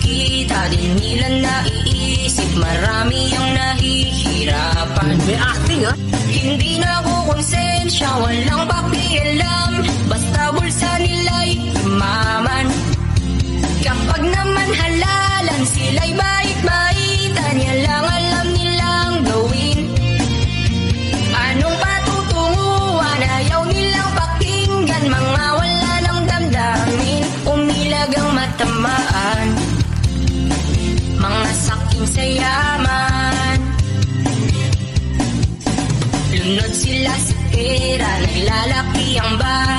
nakikita, din nila naiisip, marami ang nahihirapan. May acting ha? Hindi na ako konsensya, walang pakialam, basta bulsa nila'y umaman. Kapag naman halalan, sila'y bait-baitan, yan lang alam nilang gawin. Anong patutunguhan, ayaw nilang pakinggan, mga wala ng damdamin, umilag ang matamaan, mga sakim sa yaman. Lunod sila sa pera, naglalaki ang bahay.